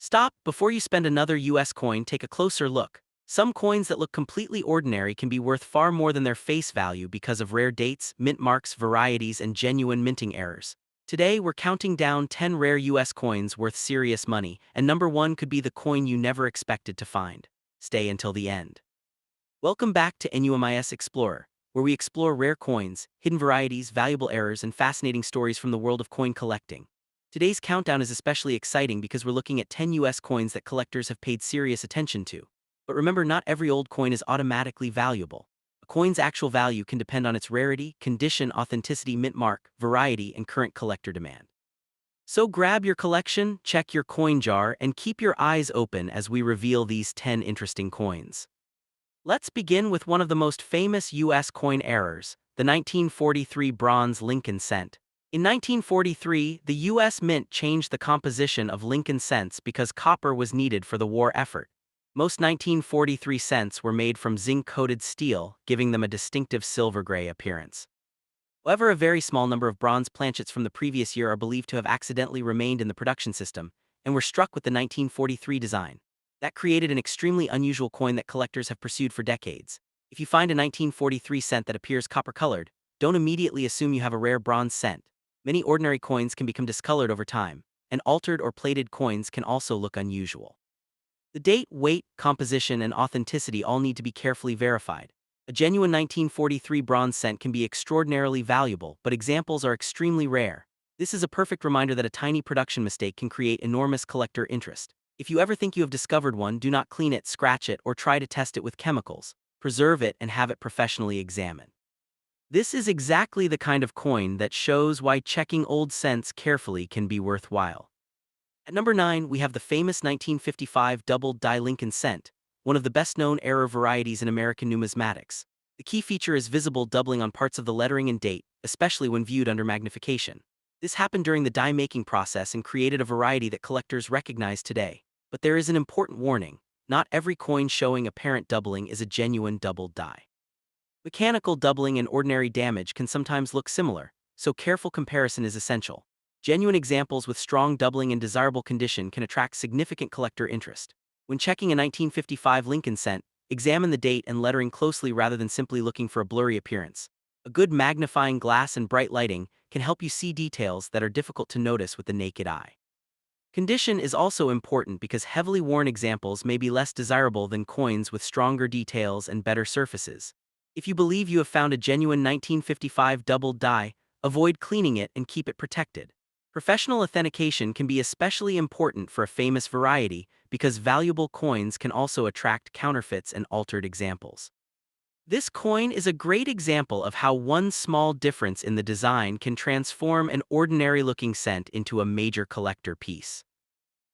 Stop before you spend another US coin, take a closer look. Some coins that look completely ordinary can be worth far more than their face value because of rare dates, mint marks, varieties, and genuine minting errors. Today, we're counting down 10 rare US coins worth serious money, and number 1 could be the coin you never expected to find. Stay until the end. Welcome back to NUMIS Explorer, where we explore rare coins, hidden varieties, valuable errors, and fascinating stories from the world of coin collecting. Today's countdown is especially exciting because we're looking at 10 US coins that collectors have paid serious attention to. But remember, not every old coin is automatically valuable. A coin's actual value can depend on its rarity, condition, authenticity, mint mark, variety, and current collector demand. So grab your collection, check your coin jar, and keep your eyes open as we reveal these 10 interesting coins. Let's begin with one of the most famous US coin errors, the 1943 bronze Lincoln cent. In 1943, the US Mint changed the composition of Lincoln cents because copper was needed for the war effort. Most 1943 cents were made from zinc-coated steel, giving them a distinctive silver-gray appearance. However, a very small number of bronze planchets from the previous year are believed to have accidentally remained in the production system, and were struck with the 1943 design. That created an extremely unusual coin that collectors have pursued for decades. If you find a 1943 cent that appears copper-colored, don't immediately assume you have a rare bronze cent. Many ordinary coins can become discolored over time, and altered or plated coins can also look unusual. The date, weight, composition, and authenticity all need to be carefully verified. A genuine 1943 bronze cent can be extraordinarily valuable, but examples are extremely rare. This is a perfect reminder that a tiny production mistake can create enormous collector interest. If you ever think you have discovered one, do not clean it, scratch it, or try to test it with chemicals. Preserve it and have it professionally examined. This is exactly the kind of coin that shows why checking old cents carefully can be worthwhile. At number 9, we have the famous 1955 double-die Lincoln cent, one of the best-known error varieties in American numismatics. The key feature is visible doubling on parts of the lettering and date, especially when viewed under magnification. This happened during the die-making process and created a variety that collectors recognize today. But there is an important warning: not every coin showing apparent doubling is a genuine doubled die. Mechanical doubling and ordinary damage can sometimes look similar, so careful comparison is essential. Genuine examples with strong doubling and desirable condition can attract significant collector interest. When checking a 1955 Lincoln cent, examine the date and lettering closely rather than simply looking for a blurry appearance. A good magnifying glass and bright lighting can help you see details that are difficult to notice with the naked eye. Condition is also important because heavily worn examples may be less desirable than coins with stronger details and better surfaces. If you believe you have found a genuine 1955 doubled die, avoid cleaning it and keep it protected. Professional authentication can be especially important for a famous variety because valuable coins can also attract counterfeits and altered examples. This coin is a great example of how one small difference in the design can transform an ordinary-looking cent into a major collector piece.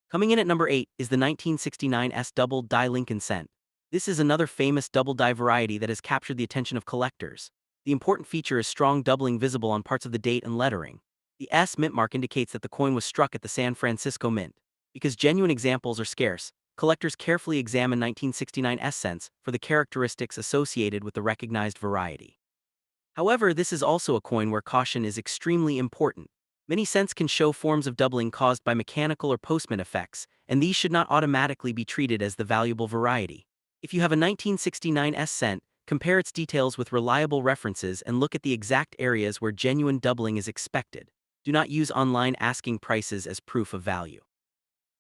Coming in at number 8 is the 1969 double-die Lincoln cent. This is another famous double-die variety that has captured the attention of collectors. The important feature is strong doubling visible on parts of the date and lettering. The S mint mark indicates that the coin was struck at the San Francisco Mint. Because genuine examples are scarce, collectors carefully examine 1969 cents for the characteristics associated with the recognized variety. However, this is also a coin where caution is extremely important. Many cents can show forms of doubling caused by mechanical or postment effects, and these should not automatically be treated as the valuable variety. If you have a 1969 cent, compare its details with reliable references and look at the exact areas where genuine doubling is expected. Do not use online asking prices as proof of value.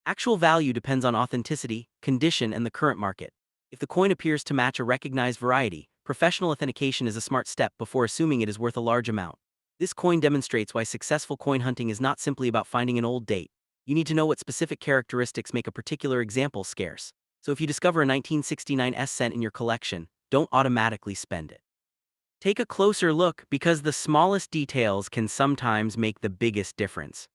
Actual value depends on authenticity, condition, and the current market. If the coin appears to match a recognized variety, professional authentication is a smart step before assuming it is worth a large amount. This coin demonstrates why successful coin hunting is not simply about finding an old date. You need to know what specific characteristics make a particular example scarce. So if you discover a 1969 cent in your collection, don't automatically spend it. Take a closer look because the smallest details can sometimes make the biggest difference.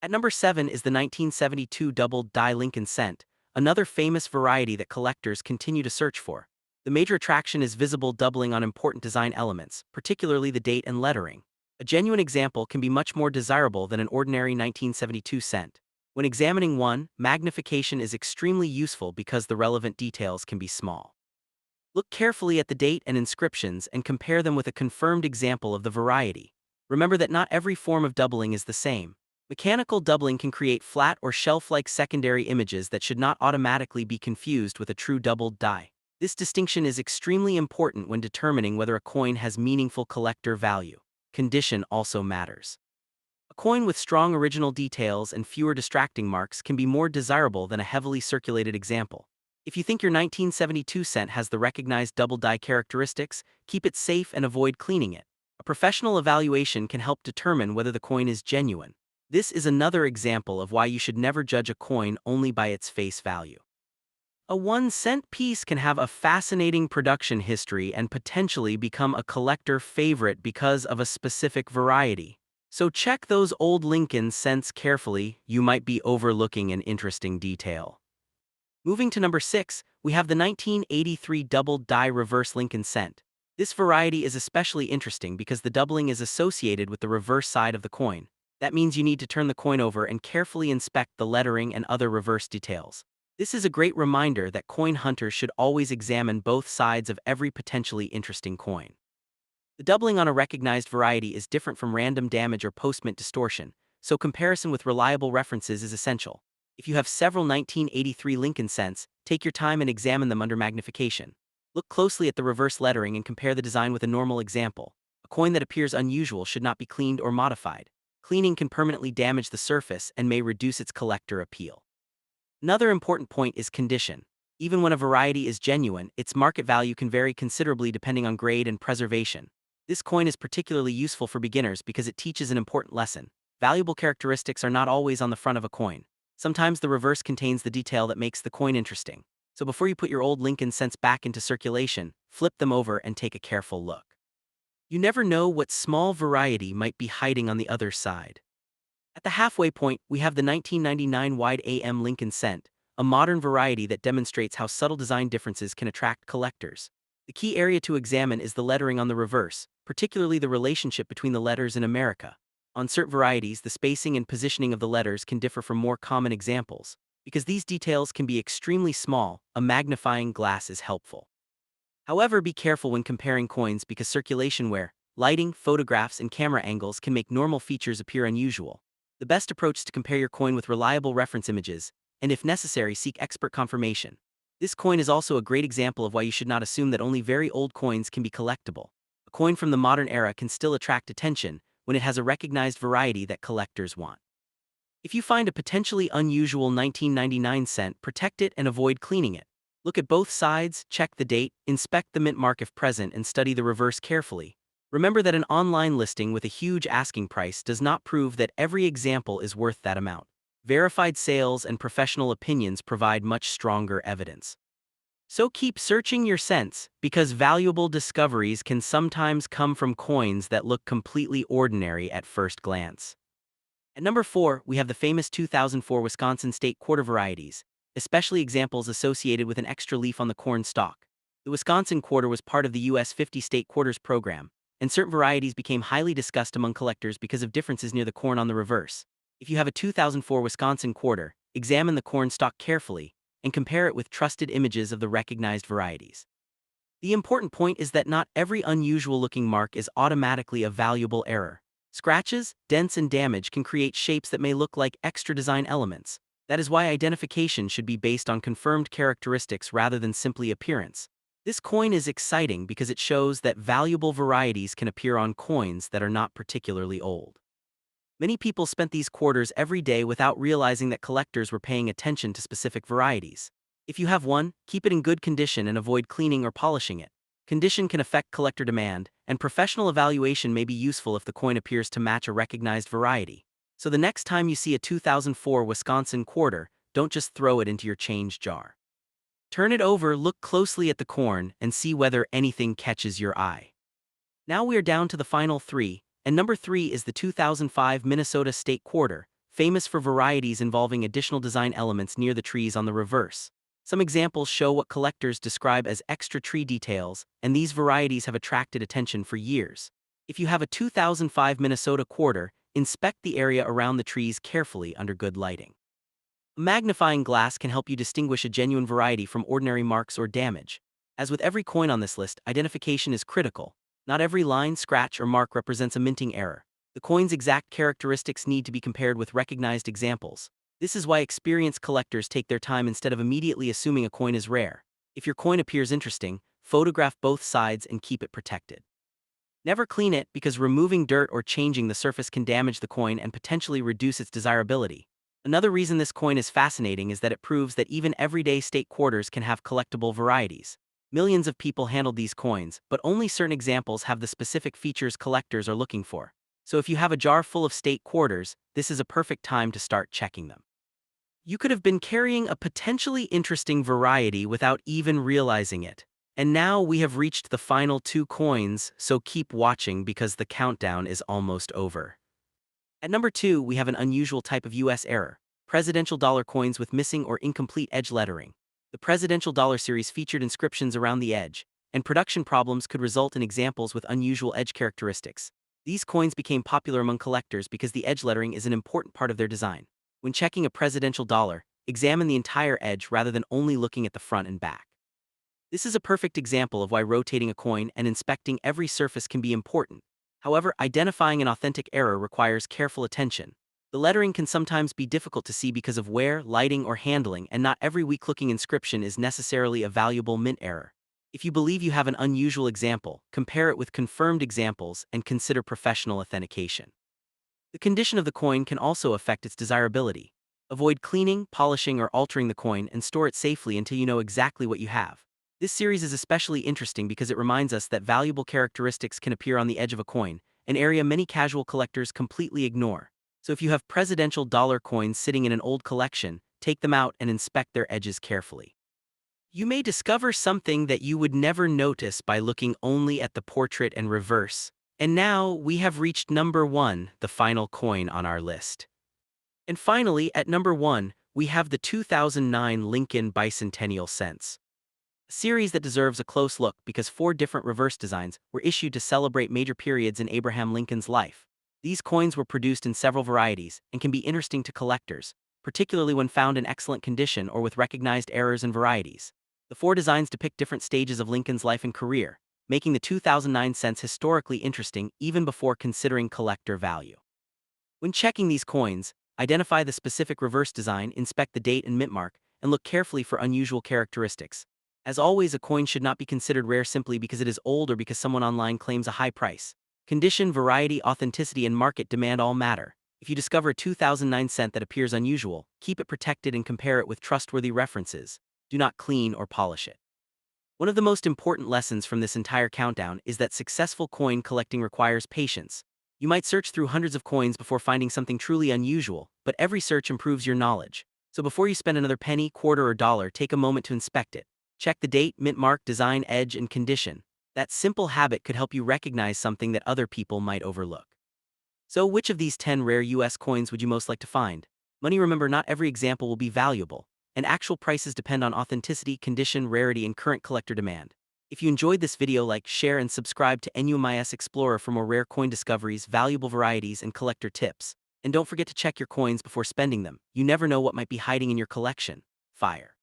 At number 7 is the 1972 double-die Lincoln cent, another famous variety that collectors continue to search for. The major attraction is visible doubling on important design elements, particularly the date and lettering. A genuine example can be much more desirable than an ordinary 1972 cent. When examining one, magnification is extremely useful because the relevant details can be small. Look carefully at the date and inscriptions and compare them with a confirmed example of the variety. Remember that not every form of doubling is the same. Mechanical doubling can create flat or shelf-like secondary images that should not automatically be confused with a true doubled die. This distinction is extremely important when determining whether a coin has meaningful collector value. Condition also matters. A coin with strong original details and fewer distracting marks can be more desirable than a heavily circulated example. If you think your 1972 cent has the recognized double die characteristics, keep it safe and avoid cleaning it. A professional evaluation can help determine whether the coin is genuine. This is another example of why you should never judge a coin only by its face value. A 1-cent piece can have a fascinating production history and potentially become a collector favorite because of a specific variety. So check those old Lincoln cents carefully, you might be overlooking an interesting detail. Moving to number 6, we have the 1983 double die reverse Lincoln cent. This variety is especially interesting because the doubling is associated with the reverse side of the coin. That means you need to turn the coin over and carefully inspect the lettering and other reverse details. This is a great reminder that coin hunters should always examine both sides of every potentially interesting coin. The doubling on a recognized variety is different from random damage or postmint distortion, so comparison with reliable references is essential. If you have several 1983 Lincoln cents, take your time and examine them under magnification. Look closely at the reverse lettering and compare the design with a normal example. A coin that appears unusual should not be cleaned or modified. Cleaning can permanently damage the surface and may reduce its collector appeal. Another important point is condition. Even when a variety is genuine, its market value can vary considerably depending on grade and preservation. This coin is particularly useful for beginners because it teaches an important lesson. Valuable characteristics are not always on the front of a coin. Sometimes the reverse contains the detail that makes the coin interesting. So before you put your old Lincoln cents back into circulation, flip them over and take a careful look. You never know what small variety might be hiding on the other side. At the halfway point, we have the 1999 wide AM Lincoln cent, a modern variety that demonstrates how subtle design differences can attract collectors. The key area to examine is the lettering on the reverse, particularly the relationship between the letters in America. On certain varieties, the spacing and positioning of the letters can differ from more common examples. Because these details can be extremely small, a magnifying glass is helpful. However, be careful when comparing coins because circulation wear, lighting, photographs, and camera angles can make normal features appear unusual. The best approach is to compare your coin with reliable reference images, and if necessary, seek expert confirmation. This coin is also a great example of why you should not assume that only very old coins can be collectible. A coin from the modern era can still attract attention when it has a recognized variety that collectors want. If you find a potentially unusual 1999 cent, protect it and avoid cleaning it. Look at both sides, check the date, inspect the mint mark if present, and study the reverse carefully. Remember that an online listing with a huge asking price does not prove that every example is worth that amount. Verified sales and professional opinions provide much stronger evidence. So keep searching your cents, because valuable discoveries can sometimes come from coins that look completely ordinary at first glance. At number 4, we have the famous 2004 Wisconsin state quarter varieties, especially examples associated with an extra leaf on the corn stalk. The Wisconsin quarter was part of the U.S. 50 state quarters program, and certain varieties became highly discussed among collectors because of differences near the corn on the reverse. If you have a 2004 Wisconsin quarter, examine the corn stalk carefully and compare it with trusted images of the recognized varieties. The important point is that not every unusual-looking mark is automatically a valuable error. Scratches, dents, and damage can create shapes that may look like extra design elements. That is why identification should be based on confirmed characteristics rather than simply appearance. This coin is exciting because it shows that valuable varieties can appear on coins that are not particularly old. Many people spent these quarters every day without realizing that collectors were paying attention to specific varieties. If you have one, keep it in good condition and avoid cleaning or polishing it. Condition can affect collector demand, and professional evaluation may be useful if the coin appears to match a recognized variety. So the next time you see a 2004 Wisconsin quarter, don't just throw it into your change jar. Turn it over, look closely at the corn, and see whether anything catches your eye. Now we are down to the final 3, and number 3 is the 2005 Minnesota State Quarter, famous for varieties involving additional design elements near the trees on the reverse. Some examples show what collectors describe as extra tree details, and these varieties have attracted attention for years. If you have a 2005 Minnesota quarter, inspect the area around the trees carefully under good lighting. A magnifying glass can help you distinguish a genuine variety from ordinary marks or damage. As with every coin on this list, identification is critical. Not every line, scratch, or mark represents a minting error. The coin's exact characteristics need to be compared with recognized examples. This is why experienced collectors take their time instead of immediately assuming a coin is rare. If your coin appears interesting, photograph both sides and keep it protected. Never clean it because removing dirt or changing the surface can damage the coin and potentially reduce its desirability. Another reason this coin is fascinating is that it proves that even everyday state quarters can have collectible varieties. Millions of people handled these coins, but only certain examples have the specific features collectors are looking for. So if you have a jar full of state quarters, this is a perfect time to start checking them. You could have been carrying a potentially interesting variety without even realizing it. And now we have reached the final 2 coins, so keep watching because the countdown is almost over. At number 2, we have an unusual type of U.S. error: presidential dollar coins with missing or incomplete edge lettering. The presidential dollar series featured inscriptions around the edge, and production problems could result in examples with unusual edge characteristics. These coins became popular among collectors because the edge lettering is an important part of their design. When checking a presidential dollar, examine the entire edge rather than only looking at the front and back. This is a perfect example of why rotating a coin and inspecting every surface can be important. However, identifying an authentic error requires careful attention. The lettering can sometimes be difficult to see because of wear, lighting, or handling, and not every weak-looking inscription is necessarily a valuable mint error. If you believe you have an unusual example, compare it with confirmed examples and consider professional authentication. The condition of the coin can also affect its desirability. Avoid cleaning, polishing, or altering the coin and store it safely until you know exactly what you have. This series is especially interesting because it reminds us that valuable characteristics can appear on the edge of a coin, an area many casual collectors completely ignore. So if you have presidential dollar coins sitting in an old collection, take them out and inspect their edges carefully. You may discover something that you would never notice by looking only at the portrait and reverse. And now we have reached number 1, the final coin on our list. And finally, at number 1, we have the 2009 Lincoln Bicentennial Cents. A series that deserves a close look because 4 different reverse designs were issued to celebrate major periods in Abraham Lincoln's life. These coins were produced in several varieties and can be interesting to collectors, particularly when found in excellent condition or with recognized errors and varieties. The 4 designs depict different stages of Lincoln's life and career, making the 2009 cents historically interesting even before considering collector value. When checking these coins, identify the specific reverse design, inspect the date and mint mark, and look carefully for unusual characteristics. As always, a coin should not be considered rare simply because it is old or because someone online claims a high price. Condition, variety, authenticity, and market demand all matter. If you discover a 2009 cent that appears unusual, keep it protected and compare it with trustworthy references. Do not clean or polish it. One of the most important lessons from this entire countdown is that successful coin collecting requires patience. You might search through hundreds of coins before finding something truly unusual, but every search improves your knowledge. So before you spend another penny, quarter, or dollar, take a moment to inspect it. Check the date, mint mark, design, edge, and condition. That simple habit could help you recognize something that other people might overlook. So which of these 10 rare US coins would you most like to find? Remember, not every example will be valuable, and actual prices depend on authenticity, condition, rarity, and current collector demand. If you enjoyed this video, like, share, and subscribe to NUMIS Explorer for more rare coin discoveries, valuable varieties, and collector tips. And don't forget to check your coins before spending them. You never know what might be hiding in your collection. Fire.